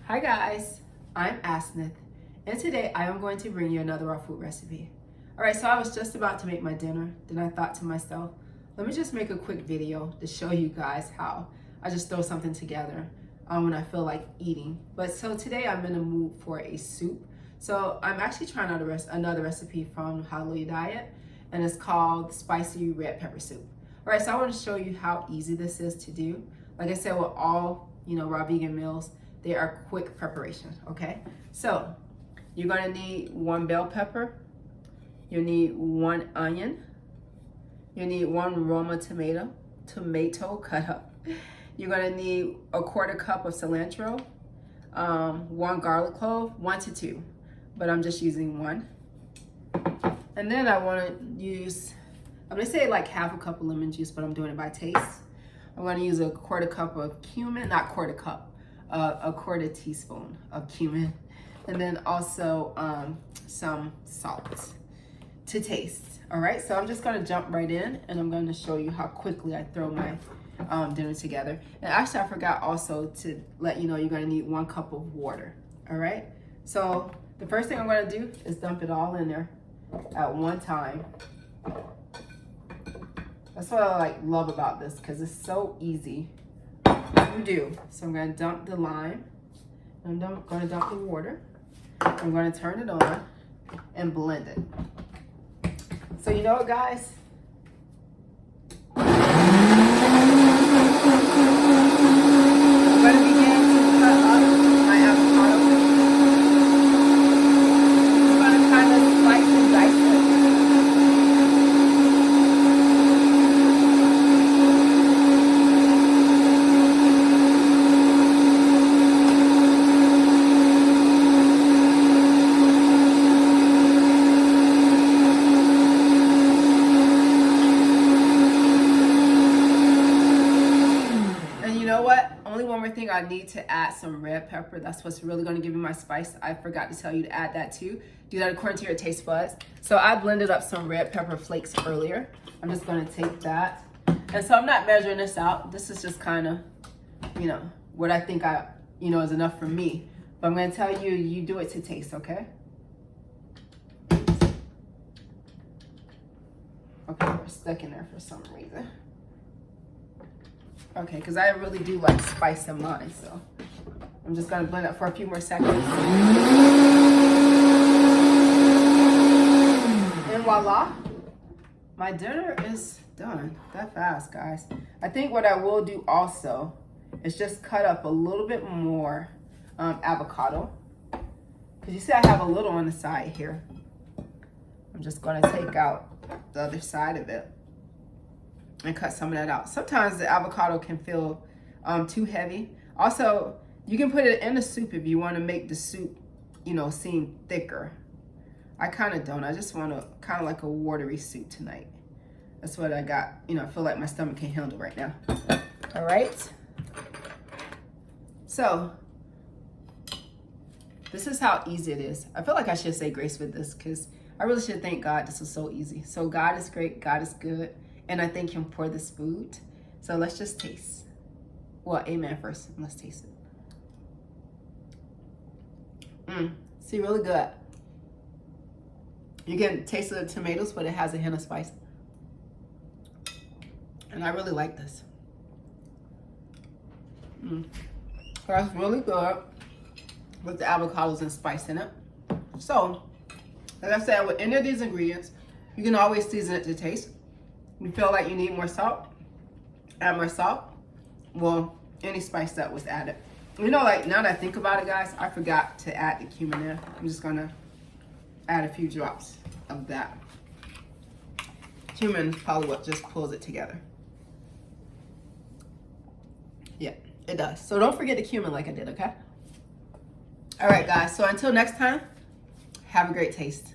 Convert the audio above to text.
Hi guys, I'm Asnith, and today I am going to bring you another raw food recipe. Alright, so I was just about to make my dinner, then I thought to myself, let me just make a quick video to show you guys how I just throw something together when I feel like eating. But so today I'm in the mood for a soup. So I'm actually trying out another recipe from Hallelujah Diet, and it's called spicy red pepper soup. Alright, so I want to show you how easy this is to do. Like I said, with all raw vegan meals, they are quick preparation, okay? So you're gonna need 1 bell pepper, you need 1 onion, you need 1 Roma tomato cut up. You're gonna need 1/4 cup of cilantro, 1 garlic clove, 1 to 2, but I'm just using 1. And then I wanna use, I'm gonna say like 1/2 cup of lemon juice, but I'm doing it by taste. I'm gonna use 1/4 cup of cumin, not 1/4 cup, 1/4 teaspoon of cumin, and then also some salt to taste. All right, so I'm just gonna jump right in, and I'm gonna show you how quickly I throw my dinner together. And actually, I forgot also to let you know you're gonna need 1 cup of water. All right, so the first thing I'm gonna do is dump it all in there at one time. That's what I love about this, because it's so easy to do. So I'm going to dump the lime, and I'm going to dump the water. I'm going to turn it on and blend it. So you know what, guys? I'm going to begin to cut up my avocado. I'm going to kind of slice and dice it. Thing I need to add some red pepper. That's what's really going to give me my spice. I forgot to tell you to add that too. Do that according to your taste buds. So I blended up some red pepper flakes earlier. I'm just going to take that, and so I'm not measuring this out. This is just kind of what I think is enough for me, but I'm going to tell you, you do it to taste. Okay, we're stuck in there for some reason. Okay, because I really do like spice in mine, so I'm just gonna blend it for a few more seconds. And voila, my dinner is done. That fast, guys. I think what I will do also is just cut up a little bit more avocado, because you see I have a little on the side here. I'm just gonna take out the other side of it and cut some of that out. Sometimes the avocado can feel too heavy. Also, you can put it in the soup if you want to make the soup, seem thicker. I kind of don't. I just want to kind of like a watery soup tonight. That's what I got. I feel like my stomach can handle right now. All right. So this is how easy it is. I feel like I should say grace with this, because I really should thank God. This is so easy. So God is great. God is good. And I thank him for this food. So let's just taste. Well, amen first. Let's taste it. See, really good. You can taste the tomatoes, but it has a hint of spice. And I really like this. That's really good with the avocados and spice in it. So, like I said, with any of these ingredients, you can always season it to taste. You feel like you need more salt, add more salt. Well, any spice that was added. Now that I think about it, guys, I forgot to add the cumin in. I'm just gonna add a few drops of that. Cumin is probably what just pulls it together. Yeah, it does. So don't forget the cumin like I did, okay? All right, guys, so until next time, have a great taste.